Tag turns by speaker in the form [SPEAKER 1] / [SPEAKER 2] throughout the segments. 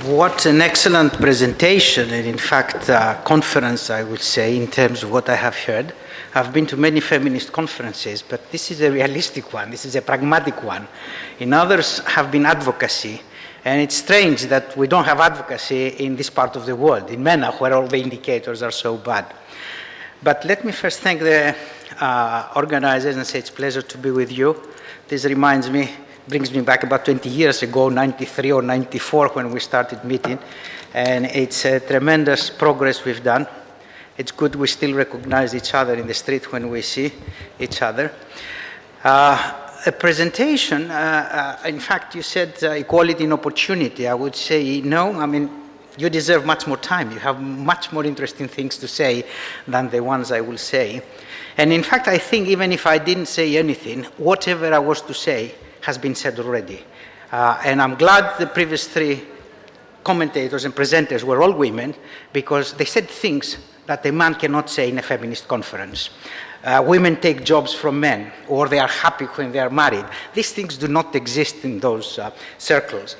[SPEAKER 1] What an excellent presentation, and in fact, conference, I would say, in terms of what I have heard. I've been to many feminist conferences, but this is a realistic one. This is a pragmatic one. In others have been advocacy, and it's strange that we don't have advocacy in this part of the world, in MENA, where all the indicators are so bad. But let me first thank the organizers and say it's a pleasure to be with you. This brings me back about 20 years ago, 93 or 94, when we started meeting. And it's a tremendous progress we've done. It's good we still recognize each other in the street when we see each other. A presentation, in fact, you said equality and opportunity. I would say no. I mean, you deserve much more time. You have much more interesting things to say than the ones I will say. And in fact, I think even if I didn't say anything, whatever I was to say has been said already. And I'm glad the previous three commentators and presenters were all women, because they said things that a man cannot say in a feminist conference. Women take jobs from men, or they are happy when they are married. These things do not exist in those circles.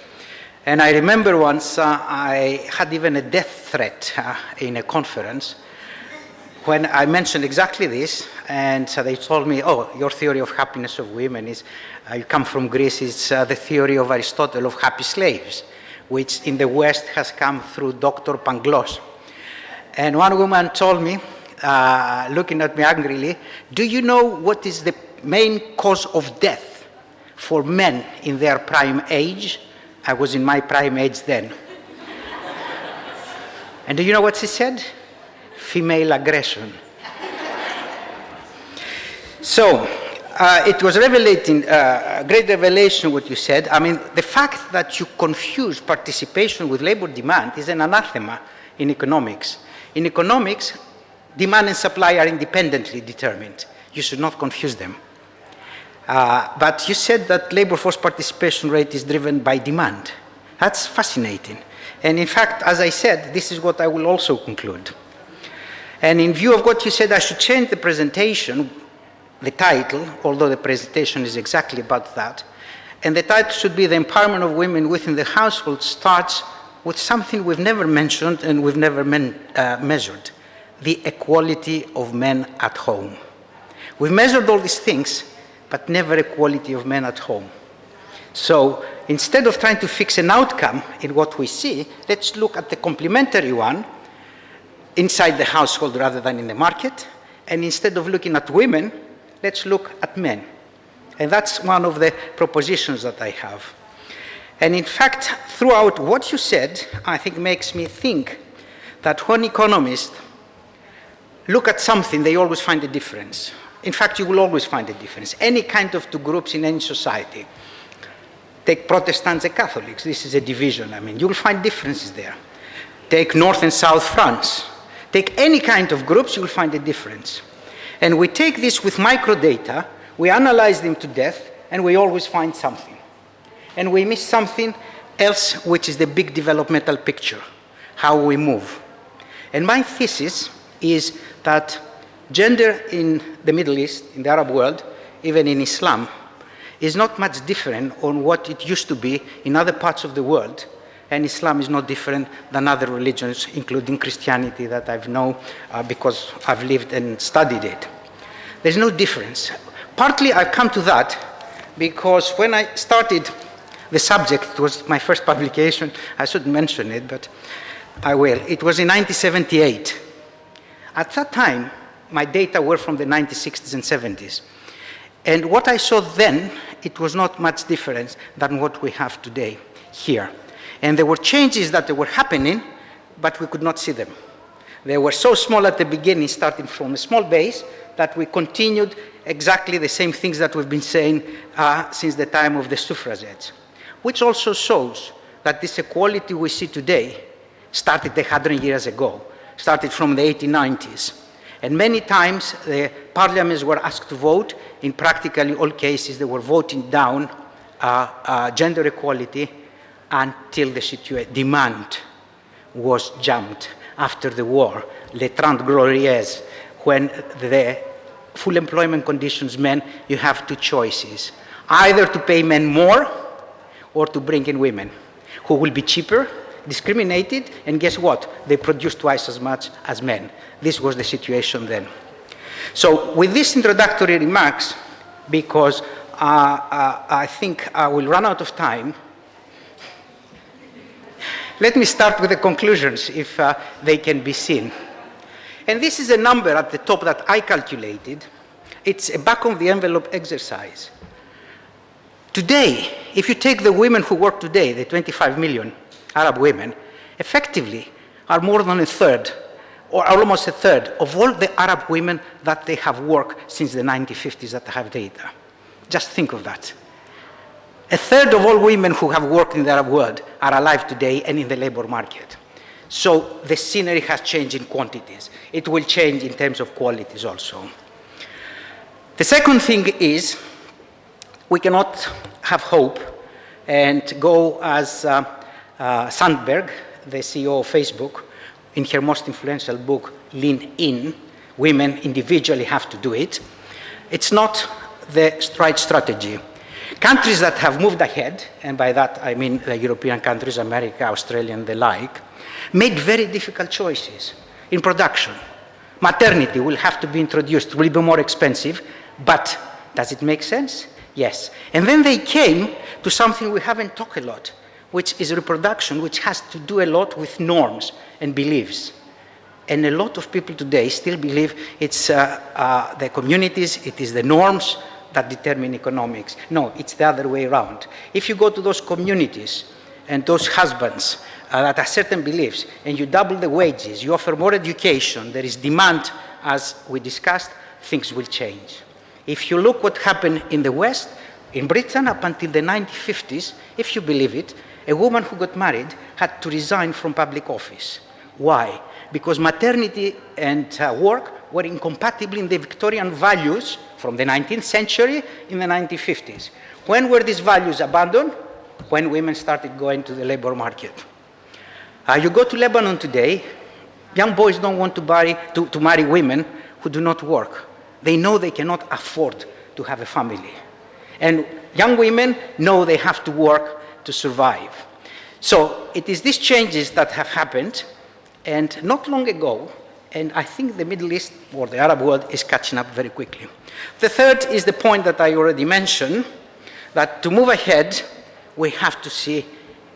[SPEAKER 1] And I remember once I had even a death threat in a conference when I mentioned exactly this, and they told me, oh, your theory of happiness of women is, you come from Greece, it's the theory of Aristotle of happy slaves, which in the West has come through Dr. Pangloss. And one woman told me, looking at me angrily, do you know what is the main cause of death for men in their prime age? I was in my prime age then. And do you know what she said? Female aggression. So, it was revelating, great revelation what you said. I mean, the fact that you confuse participation with labor demand is an anathema in economics. In economics, demand and supply are independently determined. You should not confuse them. But you said that labor force participation rate is driven by demand. That's fascinating. And in fact, as I said, this is what I will also conclude. And in view of what you said, I should change the presentation, the title, although the presentation is exactly about that. And the title should be The Empowerment of Women Within the Household starts with something we've never mentioned and we've never measured, the equality of men at home. We've measured all these things, but never equality of men at home. So instead of trying to fix an outcome in what we see, let's look at the complementary one inside the household rather than in the market. And instead of looking at women, let's look at men. And that's one of the propositions that I have. And in fact, throughout what you said, I think makes me think that when economists look at something, they always find a difference. In fact, you will always find a difference. Any kind of two groups in any society. Take Protestants and Catholics. This is a division. I mean, you'll find differences there. Take North and South France. Take any kind of groups, you'll find a difference. And we take this with microdata, we analyze them to death, and we always find something. And we miss something else, which is the big developmental picture, how we move. And my thesis is that gender in the Middle East, in the Arab world, even in Islam, is not much different on what it used to be in other parts of the world. And Islam is not different than other religions, including Christianity that I've known because I've lived and studied it. There's no difference. Partly I've come to that because when I started the subject, it was my first publication, I shouldn't mention it, but I will. It was in 1978. At that time, my data were from the 1960s and 70s. And what I saw then, it was not much different than what we have today here. And there were changes that were happening, but we could not see them. They were so small at the beginning, starting from a small base, that we continued exactly the same things that we've been saying since the time of the suffragettes, which also shows that this equality we see today started 100 years ago, started from the 1890s. And many times the parliaments were asked to vote. In practically all cases, they were voting down gender equality until the demand was jumped after the war, les 30 glorieuses, when the full employment conditions meant you have two choices, either to pay men more or to bring in women, who will be cheaper discriminated, and guess what? They produce twice as much as men. This was the situation then. So with these introductory remarks, because I think I will run out of time, let me start with the conclusions, if they can be seen. And this is a number at the top that I calculated. It's a back-of-the-envelope exercise. Today, if you take the women who work today, the 25 million Arab women, effectively are more than a third, or almost a third, of all the Arab women that they have worked since the 1950s that I have data. Just think of that. A third of all women who have worked in the Arab world are alive today and in the labor market. So the scenery has changed in quantities. It will change in terms of qualities also. The second thing is, we cannot have hope and go as Sandberg, the CEO of Facebook, in her most influential book, Lean In, women individually have to do it. It's not the right strategy. Countries that have moved ahead, and by that I mean the European countries, America, Australia, and the like, made very difficult choices in production. Maternity will have to be introduced, will be more expensive, but does it make sense? Yes. And then they came to something we haven't talked a lot, which is reproduction, which has to do a lot with norms and beliefs. And a lot of people today still believe it's the communities, it is the norms that determine economics. No, it's the other way around. If you go to those communities and those husbands that have certain beliefs, and you double the wages, you offer more education, there is demand, as we discussed, things will change. If you look what happened in the West, in Britain up until the 1950s, if you believe it, a woman who got married had to resign from public office. Why? Because maternity and work were incompatible in the Victorian values from the 19th century in the 1950s. When were these values abandoned? When women started going to the labor market. You go to Lebanon today, young boys don't want to marry women who do not work. They know they cannot afford to have a family. And young women know they have to work to survive. So it is these changes that have happened, and not long ago, and I think the Middle East or the Arab world is catching up very quickly. The third is the point that I already mentioned, that to move ahead, we have to see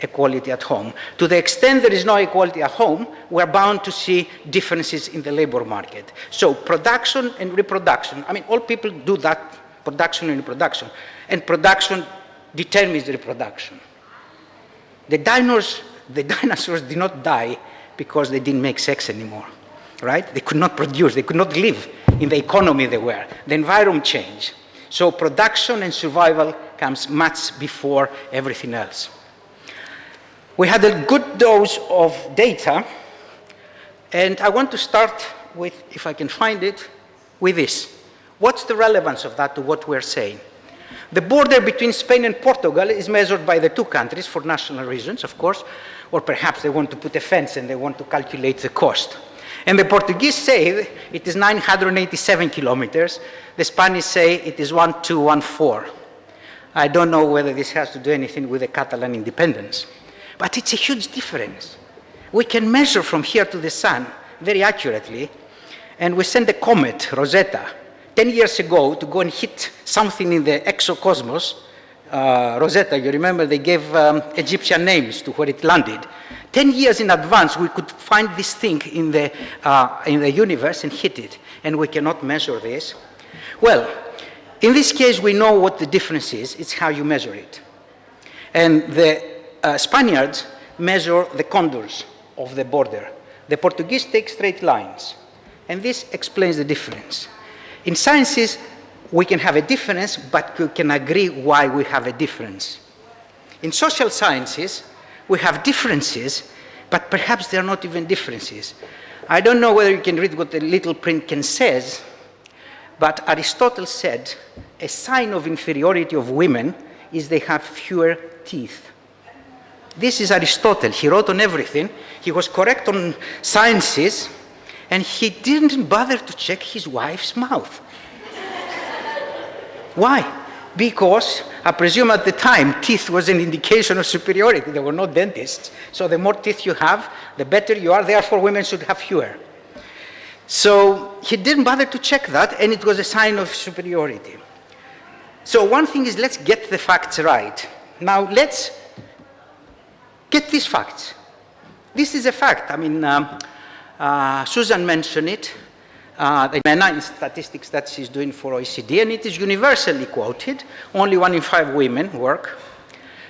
[SPEAKER 1] equality at home. To the extent there is no equality at home, we're bound to see differences in the labor market. So production and reproduction, I mean, all people do that, production and reproduction, and production determines reproduction. The dinosaurs did not die because they didn't make sex anymore, right? They could not produce, they could not live in the economy they were. The environment changed. So production and survival comes much before everything else. We had a good dose of data, and I want to start with, if I can find it, with this. What's the relevance of that to what we're saying? The border between Spain and Portugal is measured by the two countries for national reasons, of course, or perhaps they want to put a fence and they want to calculate the cost. And the Portuguese say it is 987 kilometers. The Spanish say it is 1214. I don't know whether this has to do anything with the Catalan independence. But it's a huge difference. We can measure from here to the sun very accurately, and we send a comet, Rosetta, 10 years ago to go and hit something in the exocosmos. Rosetta, you remember they gave Egyptian names to where it landed. 10 years in advance, we could find this thing in the universe and hit it, and we cannot measure this. Well, in this case, we know what the difference is. It's how you measure it. And the Spaniards measure the contours of the border. The Portuguese take straight lines. And this explains the difference. In sciences, we can have a difference, but we can agree why we have a difference. In social sciences, we have differences, but perhaps they're not even differences. I don't know whether you can read what the little print can says, but Aristotle said a sign of inferiority of women is they have fewer teeth. This is Aristotle. He wrote on everything. He was correct on sciences, and he didn't bother to check his wife's mouth. Why? because I presume at the time teeth was an indication of superiority. There were no dentists. So the more teeth you have, the better you are. Therefore, women should have fewer. So he didn't bother to check that, and it was a sign of superiority. So one thing is, let's get the facts right. Now let's get these facts. This is a fact. I mean, Susan mentioned it. The MENA in statistics that she's doing for OECD, and it is universally quoted. Only 1 in 5 women work.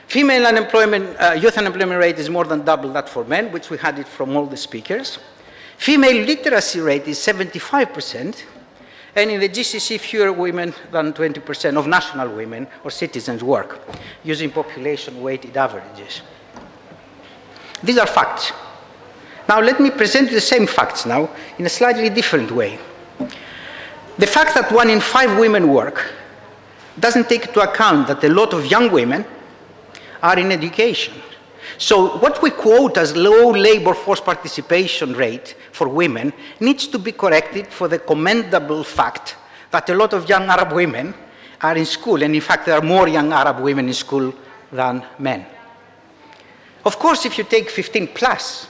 [SPEAKER 1] Female unemployment, youth unemployment rate is more than double that for men, which we had it from all the speakers. Female literacy rate is 75%, and in the GCC, fewer women than 20% of national women or citizens work, using population-weighted averages. These are facts. Now let me present the same facts now in a slightly different way. The fact that 1 in 5 women work doesn't take into account that a lot of young women are in education. So what we quote as low labor force participation rate for women needs to be corrected for the commendable fact that a lot of young Arab women are in school, and in fact there are more young Arab women in school than men. Of course, if you take 15 plus,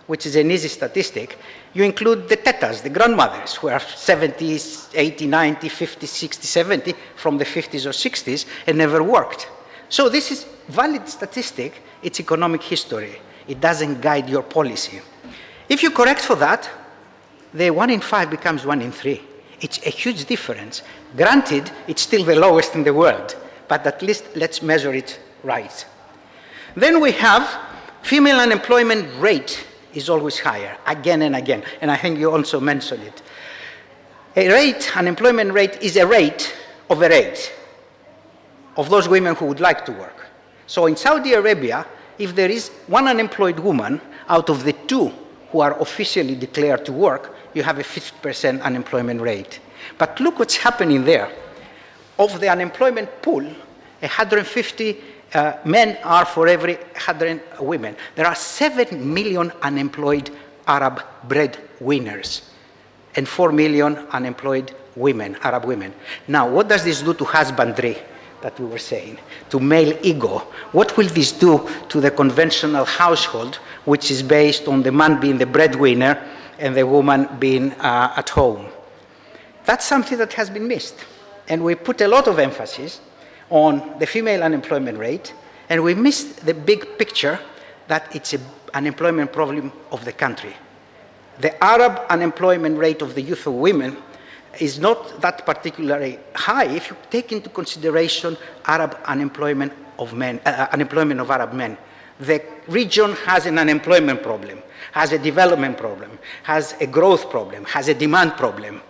[SPEAKER 1] which is an easy statistic, you include the tetas, the grandmothers, who are 70, 80, 90, 50, 60, 70, from the 50s or 60s, and never worked. So this is valid statistic, it's economic history. It doesn't guide your policy. If you correct for that, the 1 in 5 becomes 1 in 3. It's a huge difference. Granted, it's still the lowest in the world, but at least let's measure it right. Then we have female unemployment rate is always higher, again and again, and I think you also mentioned it. Unemployment rate is a rate of those women who would like to work. So in Saudi Arabia, if there is 1 unemployed woman out of the 2 who are officially declared to work, you have a 50% unemployment rate. But look what's happening there. Of the unemployment pool, 150 men are for every 100 women. There are 7 million unemployed Arab breadwinners and 4 million unemployed women, Arab women. Now, what does this do to husbandry that we were saying, to male ego? What will this do to the conventional household, which is based on the man being the breadwinner and the woman being at home? That's something that has been missed. And we put a lot of emphasis on the female unemployment rate, and we missed the big picture that it's an unemployment problem of the country. The Arab unemployment rate of the youth of women is not that particularly high if you take into consideration Arab unemployment of men, unemployment of Arab men. The region has an unemployment problem, has a development problem, has a growth problem, has a demand problem.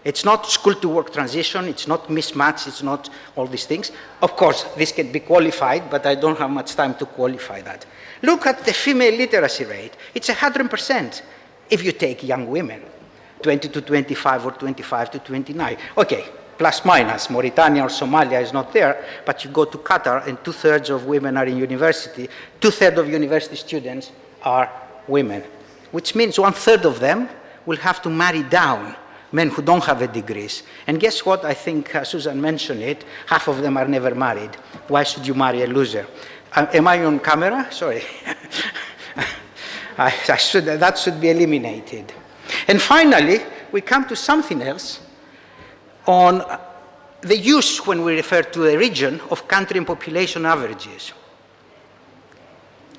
[SPEAKER 1] It's not school-to-work transition, it's not mismatch, it's not all these things. Of course, this can be qualified, but I don't have much time to qualify that. Look at the female literacy rate. It's 100% if you take young women, 20 to 25 or 25 to 29. Okay, plus minus, Mauritania or Somalia is not there, but you go to Qatar and 2/3 of women are in university, 2/3 of university students are women, which means 1/3 of them will have to marry down men who don't have the degrees. And guess what? I think Susan mentioned it. Half of them are never married. Why should you marry a loser? Am I on camera? Sorry. That should be eliminated. And finally, we come to something else on the use, when we refer to a region, of country and population averages.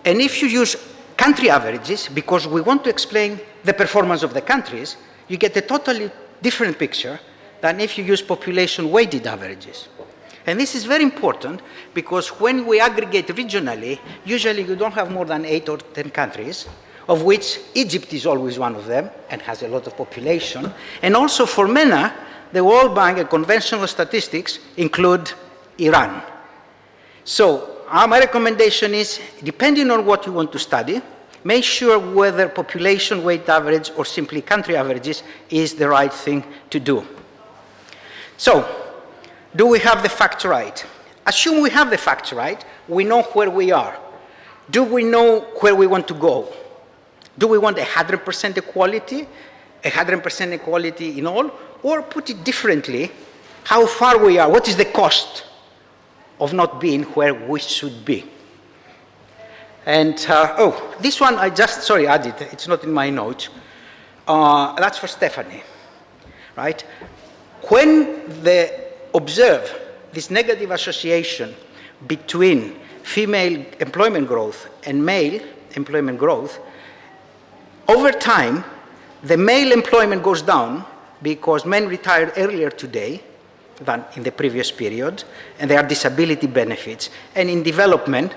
[SPEAKER 1] And if you use country averages, because we want to explain the performance of the countries, you get a totally different picture than if you use population-weighted averages. And this is very important because when we aggregate regionally, usually you don't have more than 8 or 10 countries, of which Egypt is always one of them and has a lot of population. And also for MENA, the World Bank and conventional statistics include Iran. So my recommendation is, depending on what you want to study, make sure whether population weight average or simply country averages is the right thing to do. So, do we have the facts right? Assume we have the facts right, we know where we are. Do we know where we want to go? Do we want 100% equality, 100% equality in all? Or put it differently, how far we are, what is the cost of not being where we should be. And, this one I just, added, it's not in my notes. That's for Stephanie, right? When they observe this negative association between female employment growth and male employment growth, over time, the male employment goes down because men retired earlier today than in the previous period, and there are disability benefits. And in development,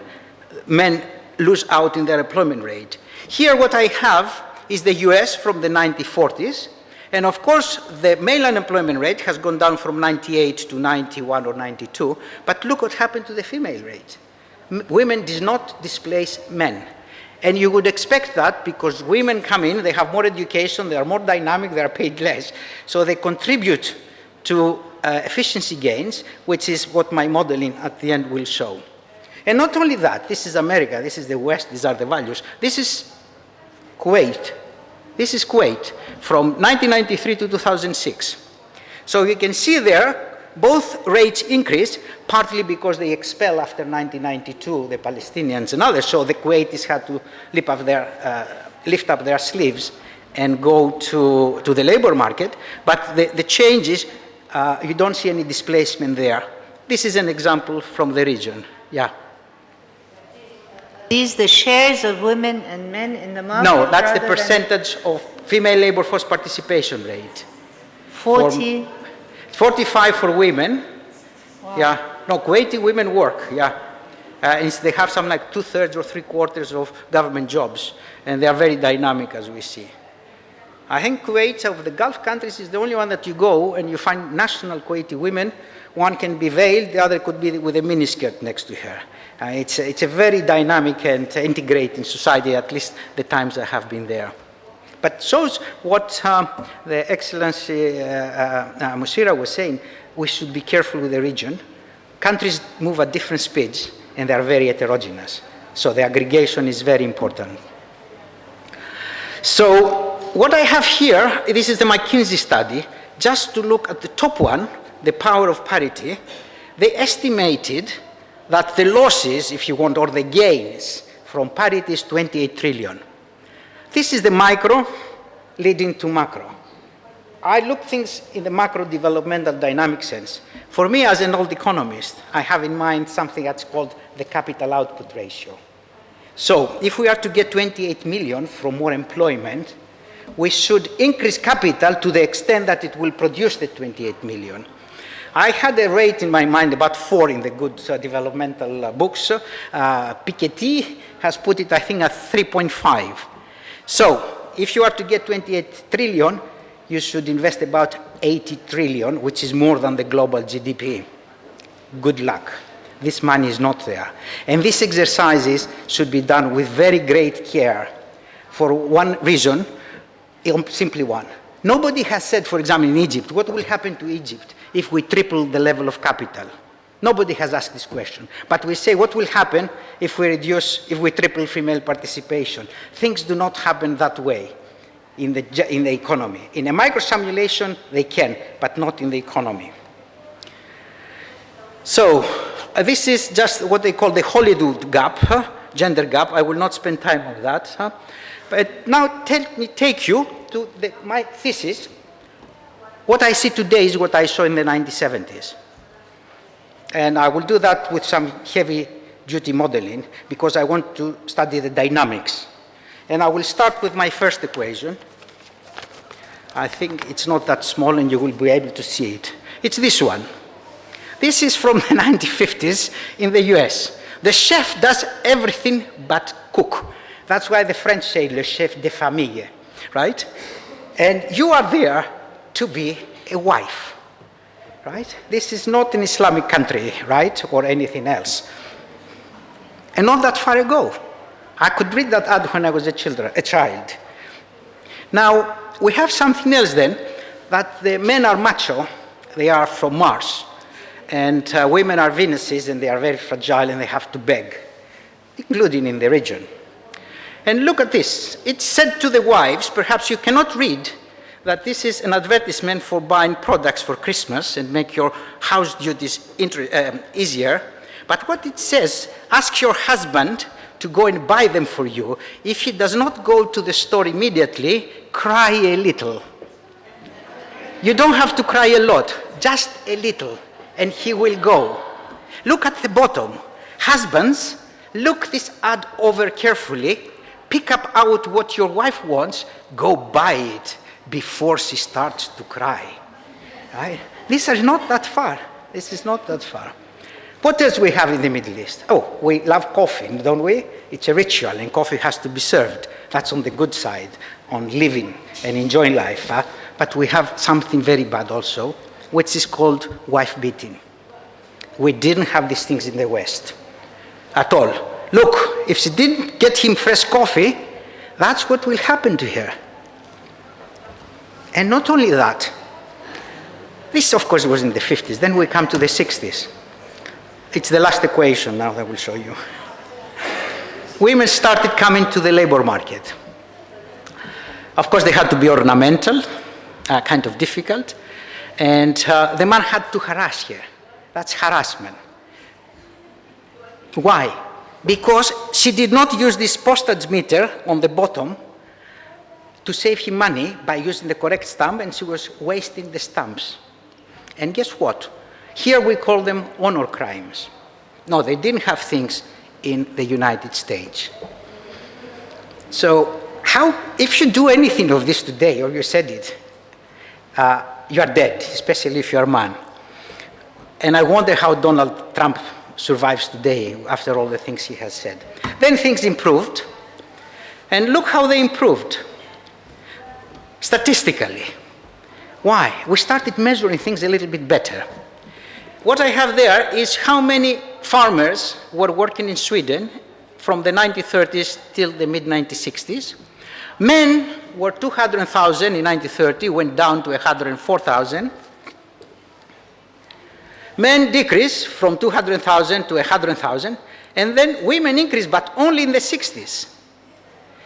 [SPEAKER 1] men lose out in their employment rate. Here what I have is the US from the 1940s, and of course the male unemployment rate has gone down from 98 to 91 or 92, but look what happened to the female rate. Women did not displace men. And you would expect that because women come in, they have more education, they are more dynamic, they are paid less, so they contribute to efficiency gains, which is what my modeling at the end will show. And not only that, this is America, this is the West, these are the values. This is Kuwait. This is Kuwait from 1993 to 2006. So you can see there, both rates increased, partly because they expel after 1992 the Palestinians and others, so the Kuwaitis had to lift up their sleeves and go to the labor market. But the change is, you don't see any displacement there. This is an example from the region. Yeah.
[SPEAKER 2] These the shares of women and men in the market?
[SPEAKER 1] No, that's the percentage of female labor force participation rate.
[SPEAKER 2] 40?
[SPEAKER 1] 45 for women.
[SPEAKER 2] Wow.
[SPEAKER 1] Yeah. No, Kuwaiti women work, yeah. They have some like 2/3 or 3/4 of government jobs, and they are very dynamic, as we see. I think Kuwait, of the Gulf countries, is the only one that you go and you find national Kuwaiti women. One can be veiled, the other could be with a miniskirt next to her. It's a very dynamic and integrating society, at least the times I have been there. But shows what the Excellency Musira was saying, we should be careful with the region. Countries move at different speeds, and they are very heterogeneous. So the aggregation is very important. So what I have here, this is the McKinsey study, just to look at the top one, the power of parity. They estimated that the losses, if you want, or the gains from parity is 28 trillion. This is the micro leading to macro. I look things in the macro developmental dynamic sense. For me, as an old economist, I have in mind something that's called the capital output ratio. So if we are to get 28 million from more employment, we should increase capital to the extent that it will produce the 28 million. I had a rate in my mind, about 4 in the good developmental books. Piketty has put it, I think, at 3.5. So if you are to get 28 trillion, you should invest about 80 trillion, which is more than the global GDP. Good luck. This money is not there. And these exercises should be done with very great care for one reason, simply one. Nobody has said, for example, in Egypt, what will happen to Egypt if we triple the level of capital? Nobody has asked this question. But we say, what will happen if we triple female participation? Things do not happen that way in the economy. In a micro-simulation, they can, but not in the economy. So this is just what they call the Hollywood gap, gender gap. I will not spend time on that. But now let me take you to my thesis. What I see today is what I saw in the 1970s. And I will do that with some heavy-duty modeling because I want to study the dynamics. And I will start with my first equation. I think it's not that small and you will be able to see it. It's this one. This is from the 1950s in the US. The chef does everything but cook. That's why the French say le chef de famille, right? And you are there to be a wife, right? This is not an Islamic country, right, or anything else. And not that far ago. I could read that ad when I was a child. Now, we have something else then, that the men are macho, they are from Mars, and women are Venuses, and they are very fragile, and they have to beg, including in the region. And look at this. It's said to the wives, perhaps you cannot read, that this is an advertisement for buying products for Christmas and make your house duties easier. But what it says, ask your husband to go and buy them for you. If he does not go to the store immediately, cry a little. You don't have to cry a lot, just a little, and he will go. Look at the bottom. Husbands, look this ad over carefully, pick up out what your wife wants, go buy it before she starts to cry. Right? This is not that far. This is not that far. What else we have in the Middle East? Oh, we love coffee, don't we? It's a ritual, and coffee has to be served. That's on the good side, on living and enjoying life. Huh? But we have something very bad also, which is called wife beating. We didn't have these things in the West at all. Look, if she didn't get him fresh coffee, that's what will happen to her. And not only that, this of course was in the 50s, then we come to the 60s. It's the last equation now that I will show you. Women started coming to the labor market. Of course, they had to be ornamental, kind of difficult, and the man had to harass her. That's harassment. Why? Because she did not use this postage meter on the bottom to save him money by using the correct stamp, and she was wasting the stamps. And guess what? Here we call them honor crimes. No, they didn't have things in the United States. So if you do anything of this today, or you said it, you are dead, especially if you are a man. And I wonder how Donald Trump survives today after all the things he has said. Then things improved, and look how they improved. Statistically. Why? We started measuring things a little bit better. What I have there is how many farmers were working in Sweden from the 1930s till the mid-1960s. Men were 200,000 in 1930, went down to 104,000. Men decreased from 200,000 to 100,000, and then women increased, but only in the 60s.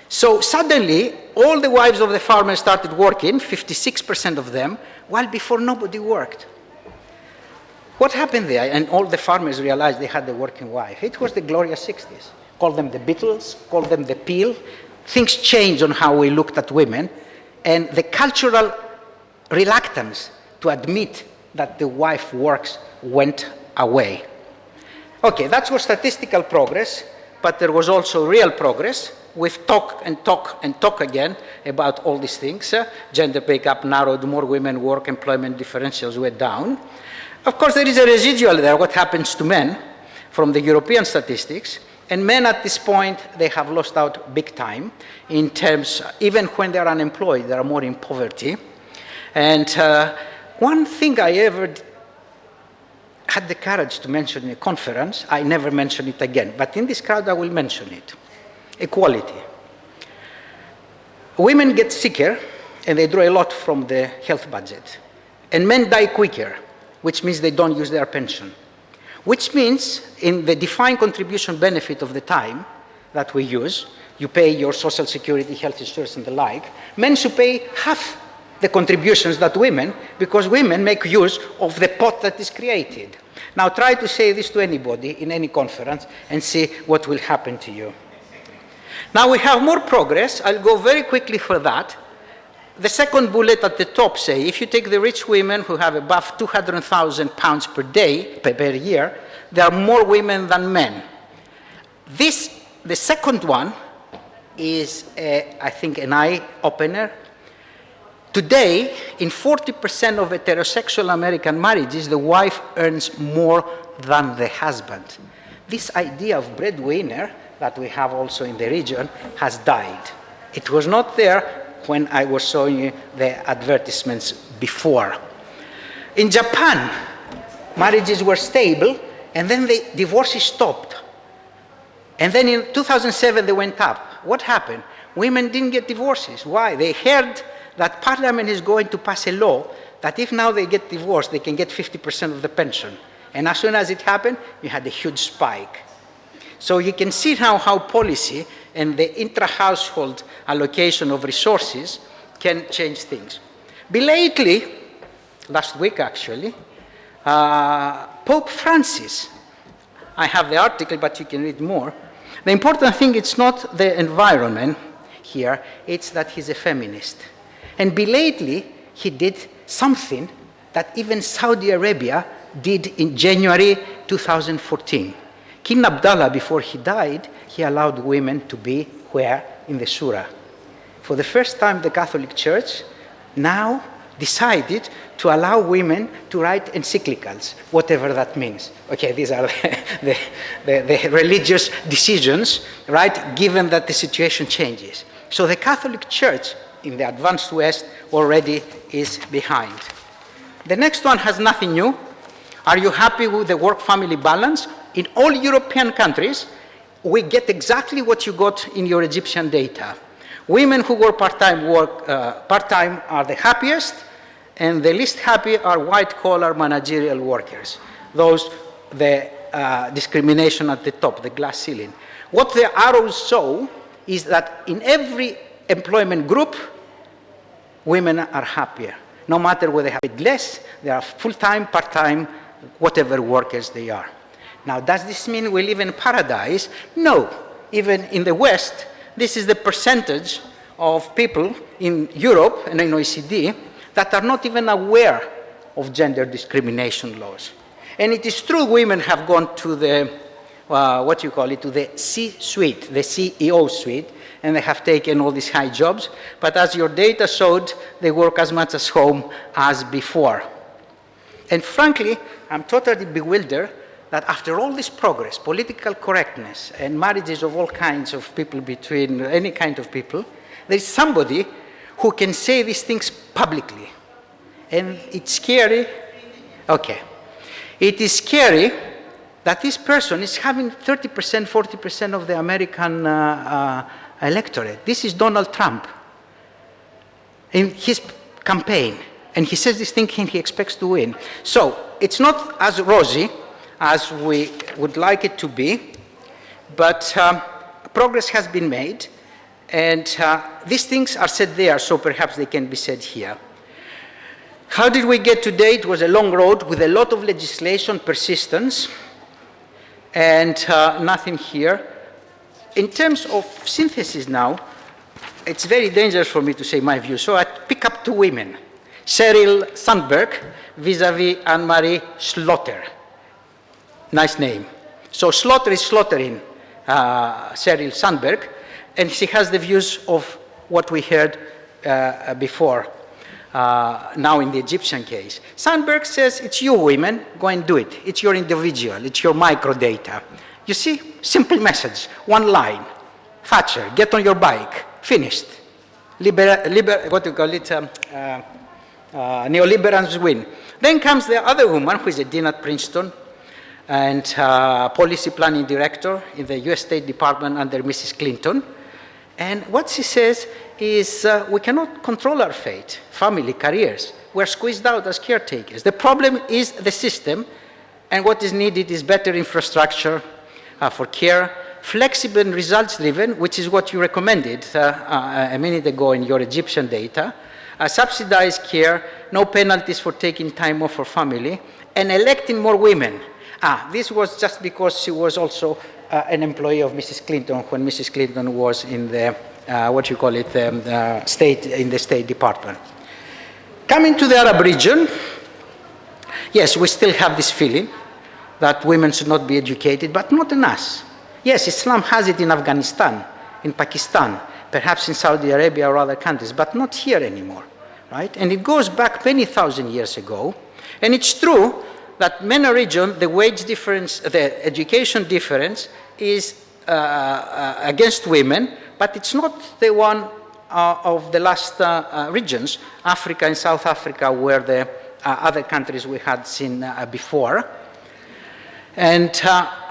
[SPEAKER 1] So suddenly, all the wives of the farmers started working, 56% of them, while before nobody worked. What happened there? And all the farmers realized they had a working wife. It was the glorious 60s. Call them the Beatles, call them the Peel. Things changed on how we looked at women, and the cultural reluctance to admit that the wife works went away. Okay, that was statistical progress, but there was also real progress. We've talked and talked and talked again about all these things. Gender pay gap narrowed, more women work, employment differentials went down. Of course, there is a residual there, what happens to men from the European statistics. And men at this point, they have lost out big time in terms, even when they're unemployed, they are more in poverty. And one thing I ever had the courage to mention in a conference, I never mention it again, but in this crowd I will mention it. Equality. Women get sicker and they draw a lot from the health budget. And men die quicker, which means they don't use their pension. Which means in the defined contribution benefit of the time that we use, you pay your social security, health insurance and the like, men should pay half the contributions that women, because women make use of the pot that is created. Now try to say this to anybody in any conference and see what will happen to you. Now we have more progress. I'll go very quickly for that. The second bullet at the top say, if you take the rich women who have above 200,000 pounds per year, there are more women than men. The second one is, I think, an eye-opener. Today, in 40% of heterosexual American marriages, the wife earns more than the husband. This idea of breadwinner that we have also in the region has died. It was not there when I was showing you the advertisements before. In Japan, marriages were stable, and then the divorces stopped. And then in 2007, they went up. What happened? Women didn't get divorces. Why? They heard that Parliament is going to pass a law that if now they get divorced, they can get 50% of the pension. And as soon as it happened, you had a huge spike. So you can see now how policy and the intra-household allocation of resources can change things. Belatedly, last week actually, Pope Francis I have the article, but you can read more. The important thing is not the environment here, it's that he's a feminist. And belatedly, he did something that even Saudi Arabia did in January 2014. King Abdullah, before he died, he allowed women to be where? In the Surah. For the first time, the Catholic Church now decided to allow women to write encyclicals, whatever that means. Okay, these are the religious decisions, right, given that the situation changes. So the Catholic Church in the advanced West already is behind. The next one has nothing new. Are you happy with the work-family balance? In all European countries, we get exactly what you got in your Egyptian data. Women who work part-time are the happiest, and the least happy are white-collar managerial workers. Those, the discrimination at the top, the glass ceiling. What the arrows show is that in every employment group, women are happier. No matter whether they have it less, they are full-time, part-time, whatever workers they are. Now, does this mean we live in paradise? No. Even in the West, this is the percentage of people in Europe and in OECD that are not even aware of gender discrimination laws. And it is true women have gone to the, to the C-suite, the CEO suite, and they have taken all these high jobs. But as your data showed, they work as much at home as before. And frankly, I'm totally bewildered that after all this progress, political correctness, and marriages of all kinds of people between any kind of people, there is somebody who can say these things publicly. And it's scary. Okay. It is scary that this person is having 30%, 40% of the American electorate. This is Donald Trump in his campaign. And he says this thing and he expects to win. So it's not as rosy as we would like it to be, but progress has been made. And these things are said there, so perhaps they can be said here. How did we get today? It was a long road with a lot of legislation, persistence, and nothing here. In terms of synthesis now, it's very dangerous for me to say my view, so I pick up two women. Sheryl Sandberg vis-a-vis Anne-Marie Slaughter. Nice name. So Slaughter is slaughtering Sheryl Sandberg, and she has the views of what we heard before, now in the Egyptian case. Sandberg says, it's you women, go and do it. It's your individual, it's your microdata. You see, simple message, one line. Thatcher, get on your bike, finished. Neoliberals win. Then comes the other woman, who is a dean at Princeton, and policy planning director in the US State Department under Mrs. Clinton. And what she says is we cannot control our fate, family, careers. We're squeezed out as caretakers. The problem is the system, and what is needed is better infrastructure for care, flexible and results-driven, which is what you recommended a minute ago in your Egyptian data, subsidized care, no penalties for taking time off for family, and electing more women. This was just because she was also an employee of Mrs. Clinton when Mrs. Clinton was in the, in the State Department. Coming to the Arab region, yes, we still have this feeling that women should not be educated, but not in us. Yes, Islam has it in Afghanistan, in Pakistan, perhaps in Saudi Arabia or other countries, but not here anymore, right? And it goes back many thousand years ago. And it's true that MENA region, the wage difference, the education difference is against women, but it's not the one of the last regions. Africa and South Africa were the other countries we had seen before. And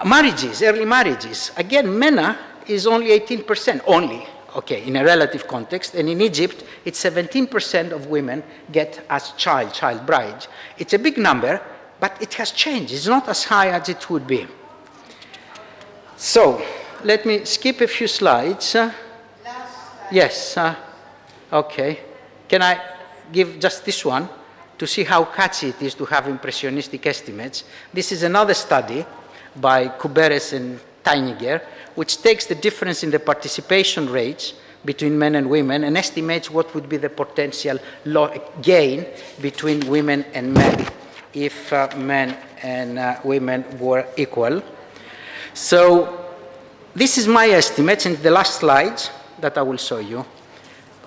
[SPEAKER 1] marriages, early marriages, again, MENA is only 18%, only, okay, in a relative context, and in Egypt, it's 17% of women get as child bride. It's a big number, but it has changed. It's not as high as it would be. So, let me skip a few slides. Yes, okay. Can I give just this one to see how catchy it is to have impressionistic estimates? This is another study by Kuberes and Teiniger, which takes the difference in the participation rates between men and women and estimates what would be the potential gain between women and men if men and women were equal. So this is my estimates, and the last slides that I will show you.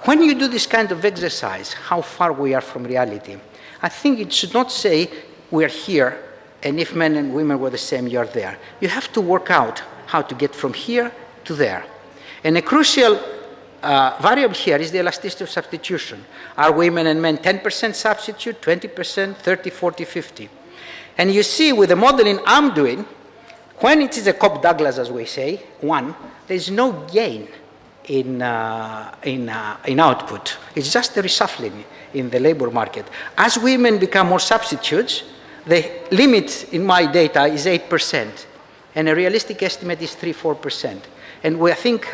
[SPEAKER 1] When you do this kind of exercise, how far we are from reality, I think it should not say we're here, and if men and women were the same, you're there. You have to work out how to get from here to there. And a crucial variable here is the elasticity of substitution. Are women and men 10% substitute, 20%, 30, 40, 50? And you see with the modeling I'm doing, when it is a Cobb-Douglas, as we say, one, there's no gain in output. It's just a reshuffling in the labor market. As women become more substitutes, the limit in my data is 8%, and a realistic estimate is 3-4%. And I think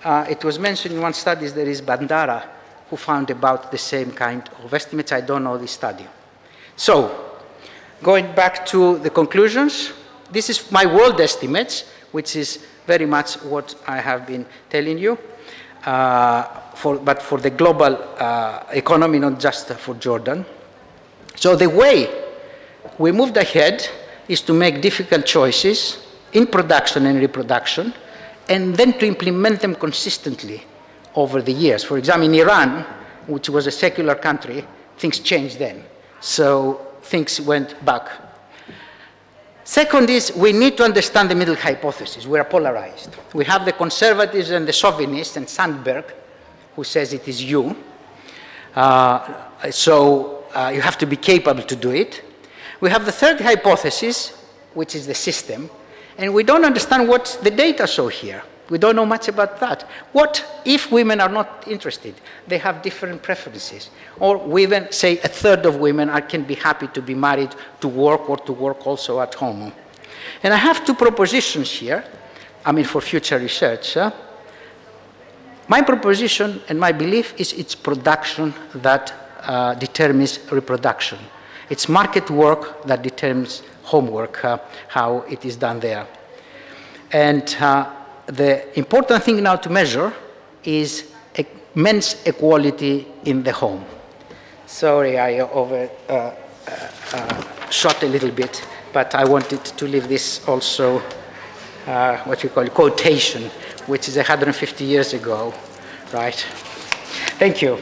[SPEAKER 1] it was mentioned in one study, there is Bandara, who found about the same kind of estimates. I don't know this study. So, going back to the conclusions, this is my world estimates, which is very much what I have been telling you, but for the global economy, not just for Jordan. So the way we moved ahead is to make difficult choices in production and reproduction, and then to implement them consistently over the years. For example, in Iran, which was a secular country, things changed then. So things went back. Second is we need to understand the middle hypothesis. We are polarized. We have the conservatives and the chauvinists and Sandberg, who says it is you. So you have to be capable to do it. We have the third hypothesis, which is the system. And we don't understand what the data show here. We don't know much about that. What if women are not interested? They have different preferences. Or women, say a third of women can be happy to be married to work or to work also at home. And I have two propositions here, for future research. My proposition and my belief is it's production that determines reproduction. It's market work that determines homework, how it is done there. And the important thing now to measure is men's equality in the home. Sorry, I shot a little bit, but I wanted to leave this also, what you call quotation, which is 150 years ago, right? Thank you.